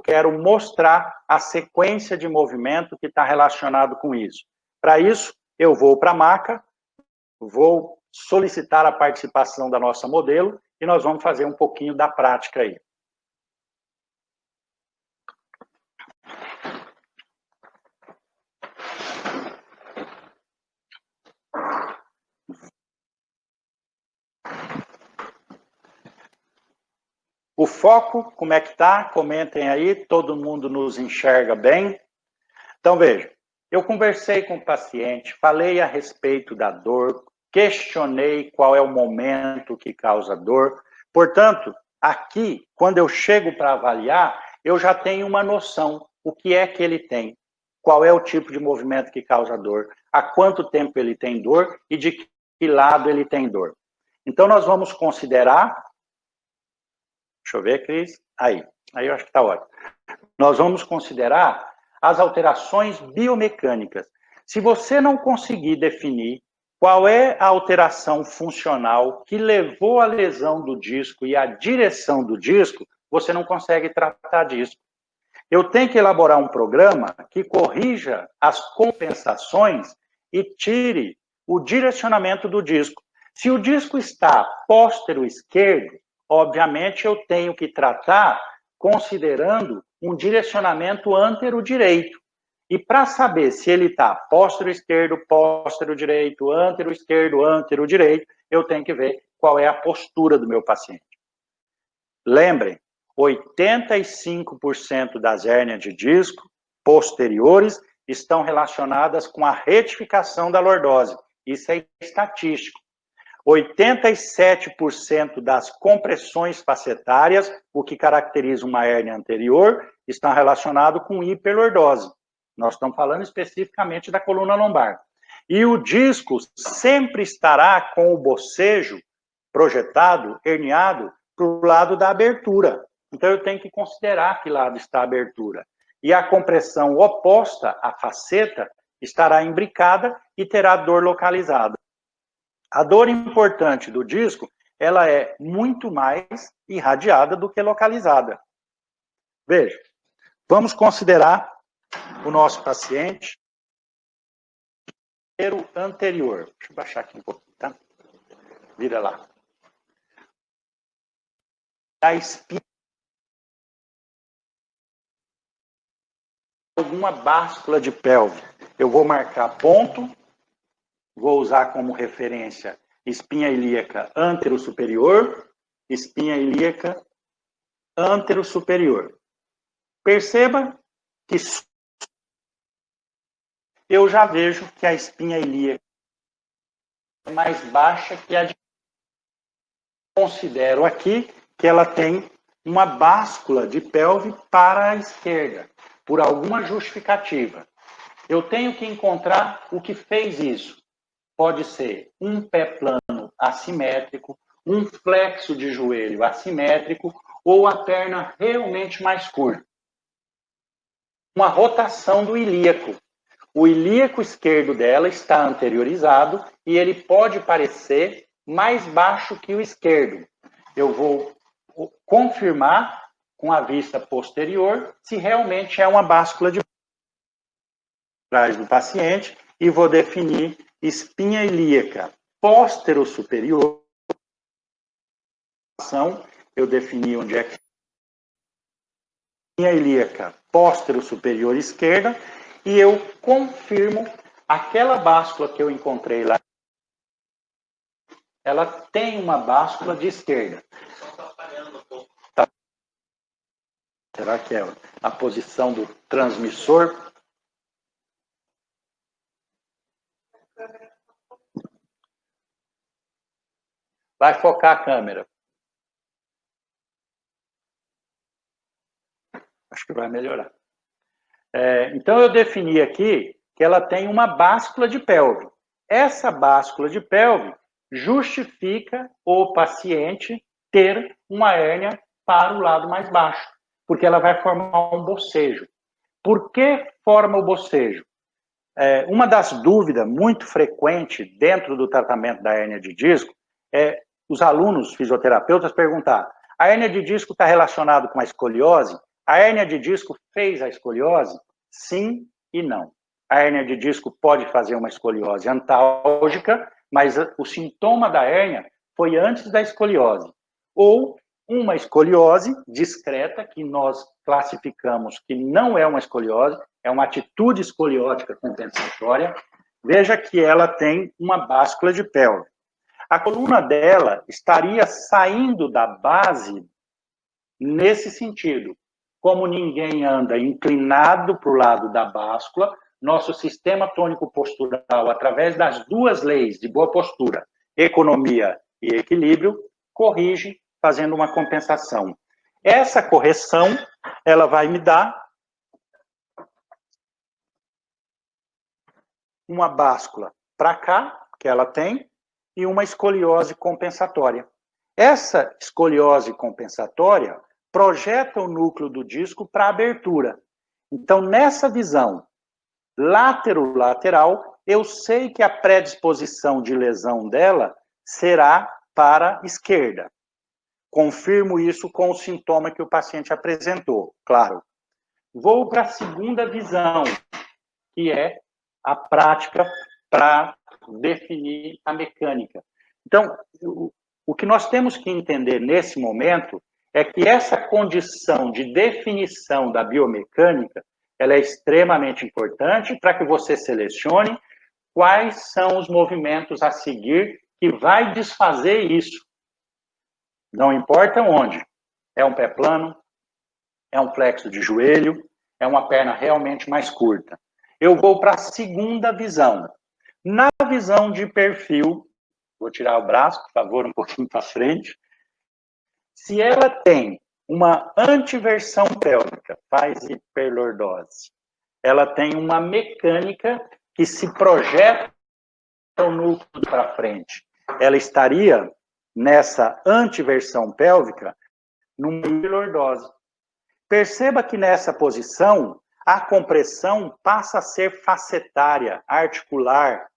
quero mostrar a sequência de movimento que está relacionado com isso. Para isso, eu vou para a maca, vou solicitar a participação da nossa modelo e nós vamos fazer um pouquinho da prática aí. O foco, como é que está? Comentem aí, todo mundo nos enxerga bem. Então, veja, eu conversei com o paciente, falei a respeito da dor, questionei qual é o momento que causa dor. Portanto, aqui, quando eu chego para avaliar, eu já tenho uma noção, o que é que ele tem, qual é o tipo de movimento que causa dor, há quanto tempo ele tem dor e de que lado ele tem dor. Então, nós vamos considerar... Deixa eu ver, Cris. Aí eu acho que está ótimo. Nós vamos considerar as alterações biomecânicas. Se você não conseguir definir qual é a alteração funcional que levou à lesão do disco e à direção do disco, você não consegue tratar disso. Eu tenho que elaborar um programa que corrija as compensações e tire o direcionamento do disco. Se o disco está póstero esquerdo, obviamente eu tenho que tratar considerando um direcionamento antero-direito. E para saber se ele está póstero-esquerdo, póstero-direito, antero-esquerdo, antero-direito, eu tenho que ver qual é a postura do meu paciente. Lembrem, 85% das hérnias de disco posteriores estão relacionadas com a retificação da lordose. Isso é estatístico. 87% das compressões facetárias, o que caracteriza uma hérnia anterior, estão relacionadas com hiperlordose. Nós estamos falando especificamente da coluna lombar. E o disco sempre estará com o bocejo projetado, herniado, para o lado da abertura. Então, eu tenho que considerar que lado está a abertura. E a compressão oposta, a faceta, estará imbricada e terá dor localizada. A dor importante do disco, ela é muito mais irradiada do que localizada. Veja, vamos considerar o nosso paciente anterior. Deixa eu baixar aqui um pouquinho, tá? Vira lá. A espinha. Alguma báscula de pelve. Eu vou marcar ponto, vou usar como referência espinha ilíaca antero-superior, espinha ilíaca antero-superior. Perceba que eu já vejo que a espinha ilíaca é mais baixa que a de... Considero aqui que ela tem uma báscula de pelve para a esquerda, por alguma justificativa. Eu tenho que encontrar o que fez isso. Pode ser um pé plano assimétrico, um flexo de joelho assimétrico ou a perna realmente mais curta. Uma rotação do ilíaco. O ilíaco esquerdo dela está anteriorizado e ele pode parecer mais baixo que o esquerdo. Eu vou confirmar com a vista posterior se realmente é uma báscula de trás do paciente e vou definir espinha ilíaca póstero-superior. Eu defini onde é que espinha ilíaca póstero-superior esquerda e eu confirmo aquela báscula que eu encontrei lá. Ela tem uma báscula de esquerda. Tá. Será que é a posição do transmissor? Vai focar a câmera. Acho que vai melhorar. Então, eu defini aqui que ela tem uma báscula de pelve. Essa báscula de pelve justifica o paciente ter uma hérnia para o lado mais baixo, porque ela vai formar um bocejo. Por que forma o bocejo? Uma das dúvidas muito frequente dentro do tratamento da hérnia de disco é os alunos fisioterapeutas perguntar: a hérnia de disco está relacionada com a escoliose? A hérnia de disco fez a escoliose? Sim e não. A hérnia de disco pode fazer uma escoliose antálgica, mas o sintoma da hérnia foi antes da escoliose. Ou uma escoliose discreta, que nós classificamos que não é uma escoliose, é uma atitude escoliótica compensatória. Veja que ela tem uma báscula de pelve. A coluna dela estaria saindo da base nesse sentido. Como ninguém anda inclinado para o lado da báscula, nosso sistema tônico postural, através das duas leis de boa postura, economia e equilíbrio, corrige fazendo uma compensação. Essa correção, ela vai me dar uma báscula para cá, que ela tem, e uma escoliose compensatória. Essa escoliose compensatória projeta o núcleo do disco para a abertura. Então, nessa visão látero-lateral, eu sei que a predisposição de lesão dela será para a esquerda. Confirmo isso com o sintoma que o paciente apresentou, claro. Vou para a segunda visão, que é a prática para definir a mecânica. Então, o que nós temos que entender nesse momento é que essa condição de definição da biomecânica, ela é extremamente importante para que você selecione quais são os movimentos a seguir que vai desfazer isso. Não importa onde. É um pé plano, é um flexo de joelho, é uma perna realmente mais curta. Eu vou para a segunda visão. Na visão de perfil, vou tirar o braço, por favor, um pouquinho para frente. Se ela tem uma antiversão pélvica, faz hiperlordose, ela tem uma mecânica que se projeta o núcleo para frente. Ela estaria nessa antiversão pélvica numa hiperlordose. Perceba que nessa posição, a compressão passa a ser facetária, articular.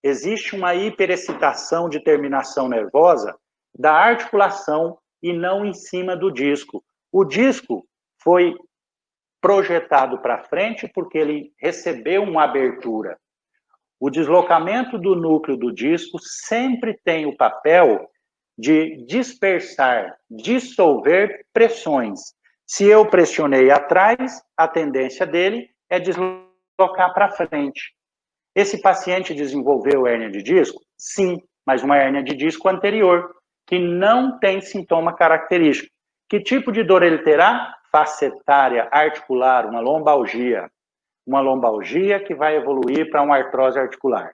Existe uma hiperexcitação de terminação nervosa da articulação e não em cima do disco. O disco foi projetado para frente porque ele recebeu uma abertura. O deslocamento do núcleo do disco sempre tem o papel de dispersar, dissolver pressões. Se eu pressionei atrás, a tendência dele é deslocar para frente. Esse paciente desenvolveu hérnia de disco? Sim, mas uma hérnia de disco anterior, que não tem sintoma característico. Que tipo de dor ele terá? Facetária, articular, uma lombalgia. Uma lombalgia que vai evoluir para uma artrose articular.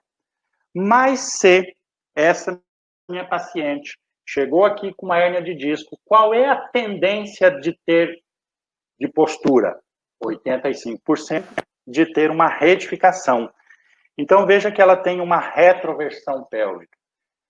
Mas se essa minha paciente chegou aqui com uma hérnia de disco, qual é a tendência de ter de postura? 85% de ter uma retificação. Então, veja que ela tem uma retroversão pélvica.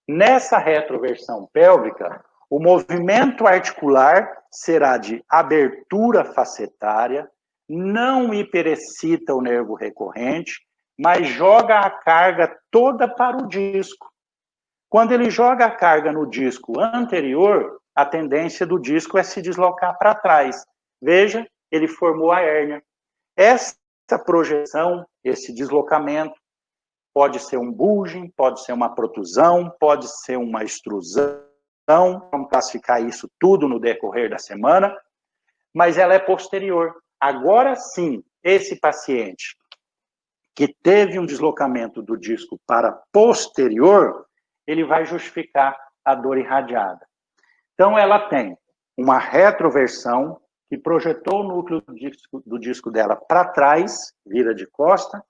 Nessa retroversão pélvica, o movimento articular será de abertura facetária, não hiperexcita o nervo recorrente, mas joga a carga toda para o disco. Quando ele joga a carga no disco anterior, a tendência do disco é se deslocar para trás. Veja, ele formou a hérnia. Essa projeção, esse deslocamento, pode ser um bulging, pode ser uma protusão, pode ser uma extrusão, vamos classificar isso tudo no decorrer da semana, mas ela é posterior. Agora sim, esse paciente que teve um deslocamento do disco para posterior, ele vai justificar a dor irradiada. Então, ela tem uma retroversão que projetou o núcleo do disco dela para trás, vira de costa,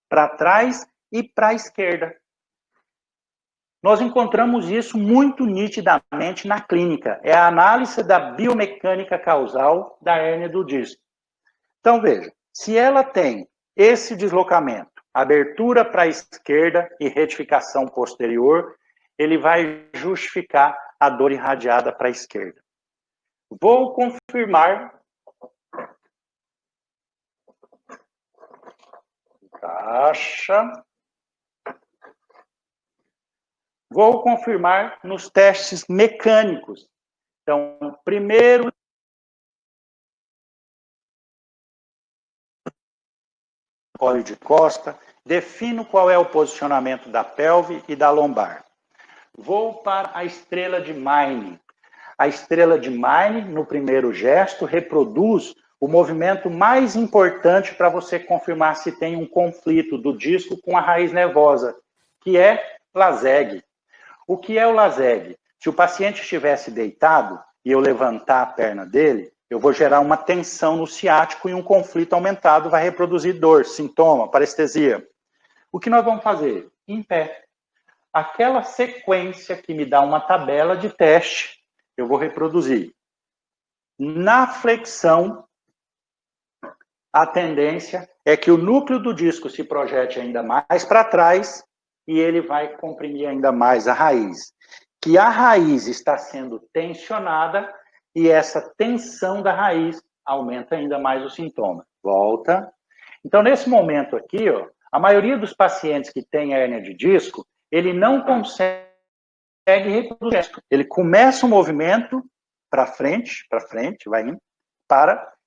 para trás e para a esquerda. Nós encontramos isso muito nitidamente na clínica. É a análise da biomecânica causal da hérnia do disco. Então, veja, se ela tem esse deslocamento, abertura para a esquerda e retificação posterior, ele vai justificar a dor irradiada para a esquerda. Vou confirmar. Caixa. Vou confirmar nos testes mecânicos. Então, primeiro óleo de costa, defino qual é o posicionamento da pelve e da lombar. Vou para a estrela de Maine. A estrela de Maine, no primeiro gesto, reproduz o movimento mais importante para você confirmar se tem um conflito do disco com a raiz nervosa, que é laseg. O que é o laseg? Se o paciente estivesse deitado e eu levantar a perna dele, eu vou gerar uma tensão no ciático e um conflito aumentado vai reproduzir dor, sintoma, parestesia. O que nós vamos fazer? Em pé. Aquela sequência que me dá uma tabela de teste, eu vou reproduzir. Na flexão, a tendência é que o núcleo do disco se projete ainda mais para trás e ele vai comprimir ainda mais a raiz. Que a raiz está sendo tensionada e essa tensão da raiz aumenta ainda mais o sintoma. Volta. Então, nesse momento aqui, ó, a maioria dos pacientes que tem hérnia de disco, ele não consegue reproduzir. Ele começa o movimento para frente, vai indo,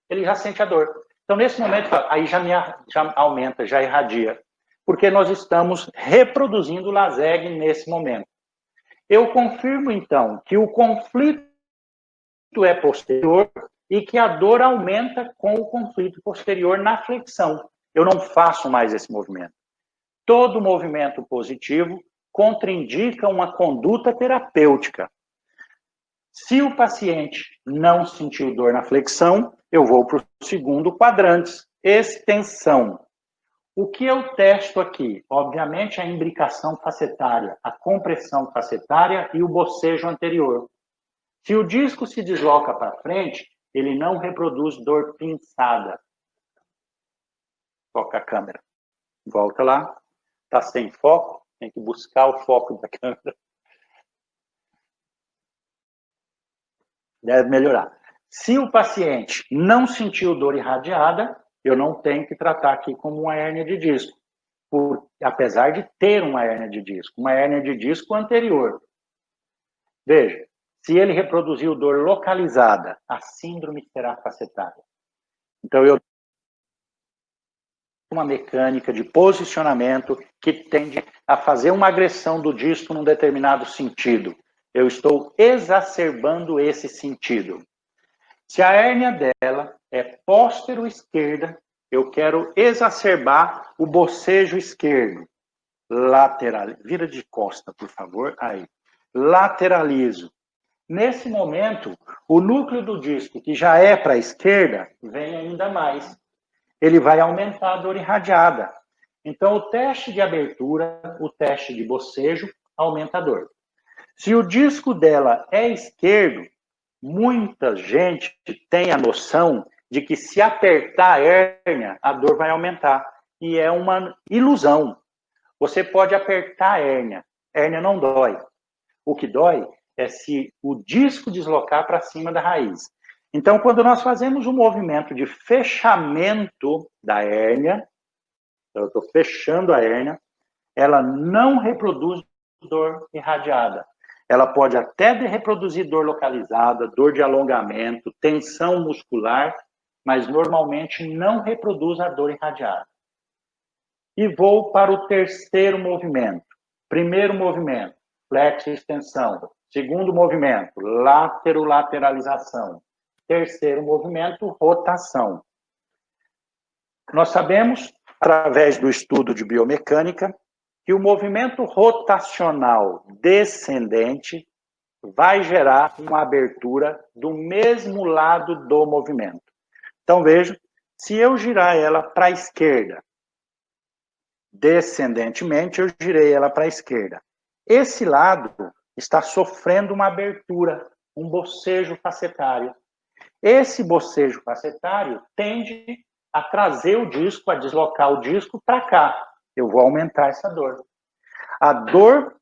ele já sente a dor. Então, nesse momento, aí já aumenta, já irradia, porque nós estamos reproduzindo o laseg nesse momento. Eu confirmo, então, que o conflito é posterior e que a dor aumenta com o conflito posterior na flexão. Eu não faço mais esse movimento. Todo movimento positivo contraindica uma conduta terapêutica. Se o paciente não sentiu dor na flexão, eu vou para o segundo quadrante, extensão. O que eu testo aqui? Obviamente, a imbricação facetária, a compressão facetária e o bocejo anterior. Se o disco se desloca para frente, ele não reproduz dor pinçada. Toca a câmera. Volta lá. Está sem foco, tem que buscar o foco da câmera. Deve melhorar. Se o paciente não sentiu dor irradiada, eu não tenho que tratar aqui como uma hérnia de disco, apesar de ter uma hérnia de disco anterior. Veja, se ele reproduziu dor localizada, a síndrome será facetária. Então, eu tenho uma mecânica de posicionamento que tende a fazer uma agressão do disco num determinado sentido. Eu estou exacerbando esse sentido. Se a hérnia dela é póstero-esquerda, eu quero exacerbar o bocejo esquerdo. Lateral. Vira de costa, por favor. Aí. Lateralizo. Nesse momento, o núcleo do disco, que já é para a esquerda, vem ainda mais. Ele vai aumentar a dor irradiada. Então, o teste de abertura, o teste de bocejo, aumenta a dor. Se o disco dela é esquerdo, muita gente tem a noção de que se apertar a hérnia, a dor vai aumentar. E é uma ilusão. Você pode apertar a hérnia não dói. O que dói é se o disco deslocar para cima da raiz. Então, quando nós fazemos um movimento de fechamento da hérnia, eu estou fechando a hérnia, ela não reproduz dor irradiada. Ela pode até reproduzir dor localizada, dor de alongamento, tensão muscular, mas normalmente não reproduz a dor irradiada. E vou para o terceiro movimento. Primeiro movimento, flexo-extensão. Segundo movimento, lateralização. Terceiro movimento, rotação. Nós sabemos, através do estudo de biomecânica, que o movimento rotacional descendente vai gerar uma abertura do mesmo lado do movimento. Então, veja, se eu girar ela para a esquerda, descendentemente, eu girei ela para a esquerda. Esse lado está sofrendo uma abertura, um bocejo facetário. Esse bocejo facetário tende a trazer o disco, a deslocar o disco para cá. Eu vou aumentar essa dor. A dor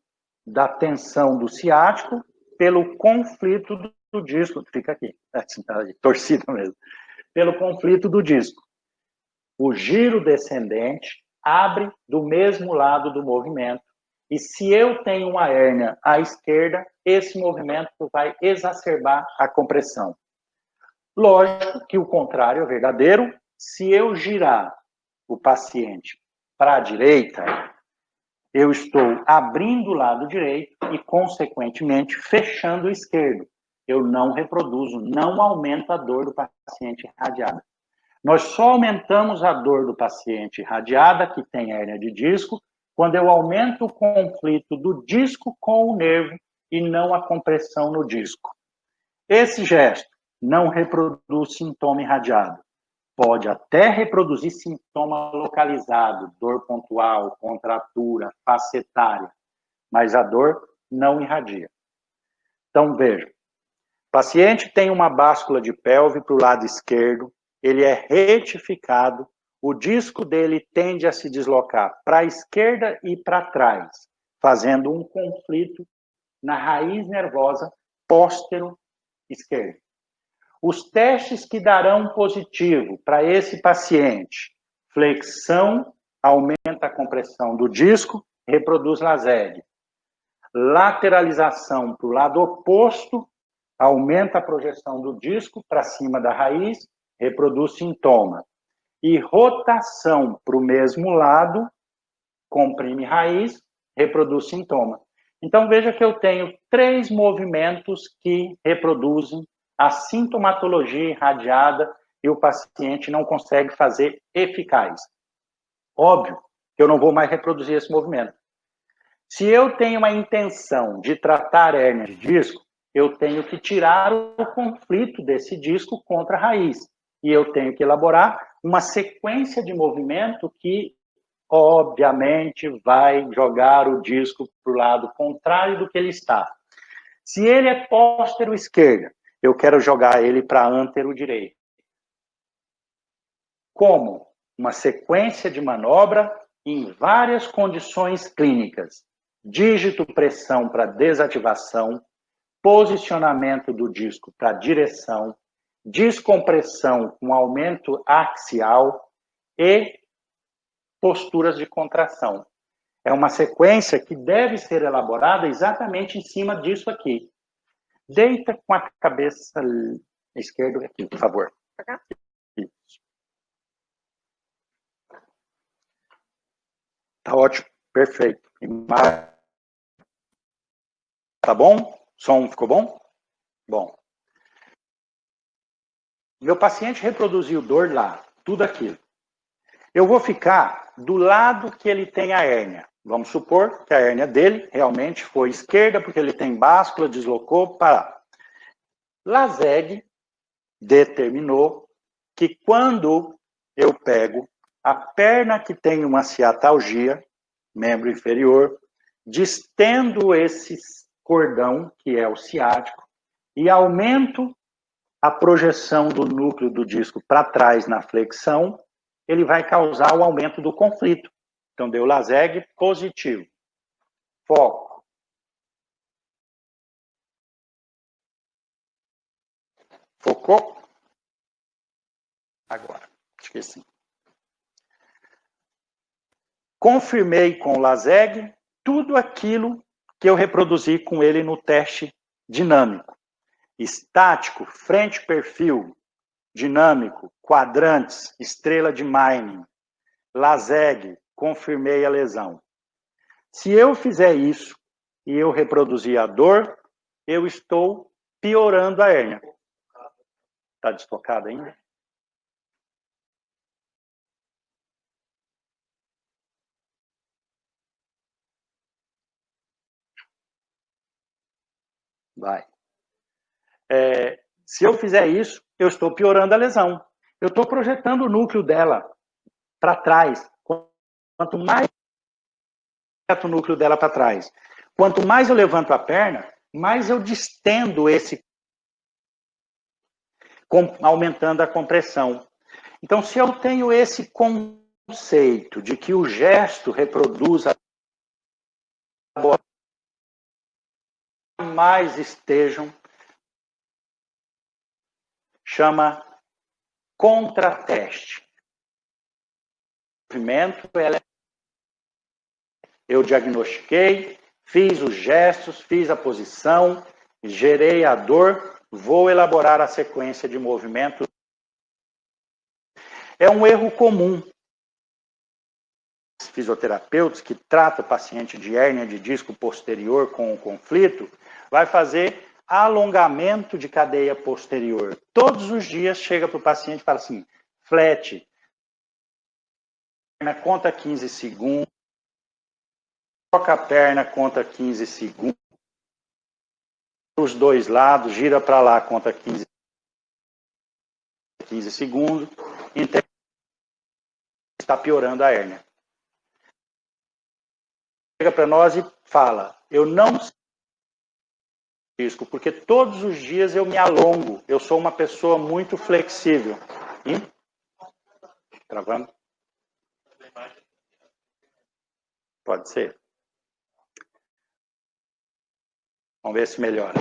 da tensão do ciático pelo conflito do disco. Fica aqui, torcida mesmo. Pelo conflito do disco. O giro descendente abre do mesmo lado do movimento. E se eu tenho uma hérnia à esquerda, esse movimento vai exacerbar a compressão. Lógico que o contrário é verdadeiro. Se eu girar o paciente para a direita, eu estou abrindo o lado direito e, consequentemente, fechando o esquerdo. Eu não reproduzo, não aumento a dor do paciente irradiada. Nós só aumentamos a dor do paciente irradiada, que tem hérnia de disco, quando eu aumento o conflito do disco com o nervo e não a compressão no disco. Esse gesto não reproduz sintoma irradiado. Pode até reproduzir sintoma localizado, dor pontual, contratura, facetária, mas a dor não irradia. Então, veja, o paciente tem uma báscula de pelve para o lado esquerdo, ele é retificado, o disco dele tende a se deslocar para a esquerda e para trás, fazendo um conflito na raiz nervosa póstero-esquerda. Os testes que darão positivo para esse paciente: flexão, aumenta a compressão do disco, reproduz LASEG. Lateralização para o lado oposto, aumenta a projeção do disco para cima da raiz, reproduz sintoma. E rotação para o mesmo lado, comprime raiz, reproduz sintoma. Então, veja que eu tenho 3 movimentos que reproduzem a sintomatologia irradiada e o paciente não consegue fazer eficaz. Óbvio que eu não vou mais reproduzir esse movimento. Se eu tenho uma intenção de tratar hérnia de disco, eu tenho que tirar o conflito desse disco contra a raiz. E eu tenho que elaborar uma sequência de movimento que, obviamente, vai jogar o disco para o lado contrário do que ele está. Se ele é póstero esquerda, eu quero jogar ele para ântero direito. Como? Uma sequência de manobra em várias condições clínicas. Dígito-pressão para desativação, posicionamento do disco para direção, descompressão com aumento axial e posturas de contração. É uma sequência que deve ser elaborada exatamente em cima disso aqui. Deita com a cabeça esquerda aqui, por favor. Isso. Tá ótimo, perfeito. Tá bom? Som ficou bom? Bom. Meu paciente reproduziu dor lá, tudo aquilo. Eu vou ficar do lado que ele tem a hérnia. Vamos supor que a hérnia dele realmente foi esquerda, porque ele tem báscula, deslocou para. LASEG determinou que quando eu pego a perna que tem uma ciatalgia, membro inferior, distendo esse cordão, que é o ciático, e aumento a projeção do núcleo do disco para trás na flexão, ele vai causar o aumento do conflito. Então, deu LASEG positivo. Foco. Focou? Agora, esqueci. Confirmei com o LASEG tudo aquilo que eu reproduzi com ele no teste dinâmico. Estático, frente-perfil, dinâmico, quadrantes, estrela de Mining, LASEG, confirmei a lesão. Se eu fizer isso e eu reproduzir a dor, eu estou piorando a hérnia. Está desfocado ainda? Vai. Se eu fizer isso, eu estou piorando a lesão. Eu estou projetando o núcleo dela para trás. Quanto mais o núcleo dela para trás, quanto mais eu levanto a perna, mais eu distendo esse, aumentando a compressão. Então, se eu tenho esse conceito de que o gesto reproduz a mais estejam, chama contrateste. O movimento, eu diagnostiquei, fiz os gestos, fiz a posição, gerei a dor, vou elaborar a sequência de movimentos. É um erro comum fisioterapeutas que tratam o paciente de hérnia de disco posterior com o conflito, vai fazer alongamento de cadeia posterior. Todos os dias chega para o paciente e fala assim, flat, conta 15 segundos, troca a perna, conta 15 segundos, os dois lados, gira para lá, conta 15 segundos, então está piorando a hérnia. Chega para nós e fala, eu não sei disco, porque todos os dias eu me alongo, eu sou uma pessoa muito flexível. Travando? Pode ser. Vamos ver se melhora.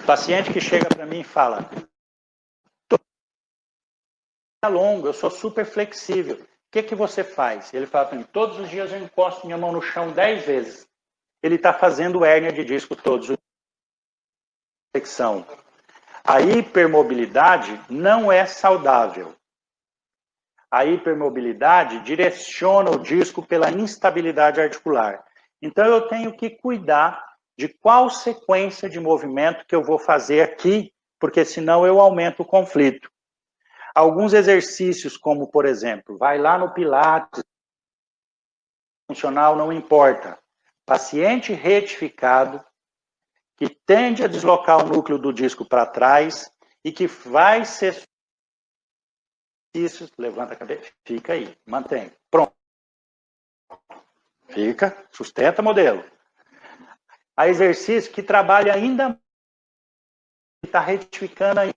Paciente que chega para mim e fala, alongo, eu sou super flexível. O que você faz? Ele fala para mim, todos os dias eu encosto minha mão no chão 10 vezes. Ele está fazendo hérnia de disco todos os dias. Flexão. A hipermobilidade não é saudável. A hipermobilidade direciona o disco pela instabilidade articular. Então, eu tenho que cuidar de qual sequência de movimento que eu vou fazer aqui, porque senão eu aumento o conflito. Alguns exercícios, como, por exemplo, vai lá no Pilates, funcional não importa. Paciente retificado, que tende a deslocar o núcleo do disco para trás e que vai ser... Isso, levanta a cabeça, fica aí, mantém. Pronto. Fica, sustenta modelo. Há exercício que trabalha ainda, que está retificando ainda,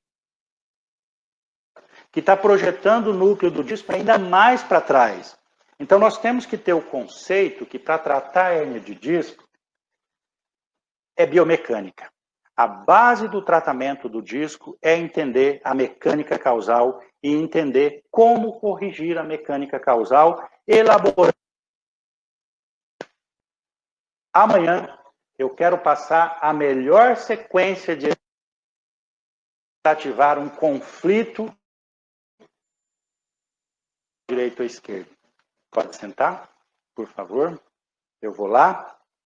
que está projetando o núcleo do disco ainda mais para trás. Então, nós temos que ter o conceito que para tratar a hérnia de disco é biomecânica. A base do tratamento do disco é entender a mecânica causal e entender como corrigir a mecânica causal, elaborando. Amanhã eu quero passar a melhor sequência de ativar um conflito direito ou esquerdo. Pode sentar, por favor? Eu vou lá.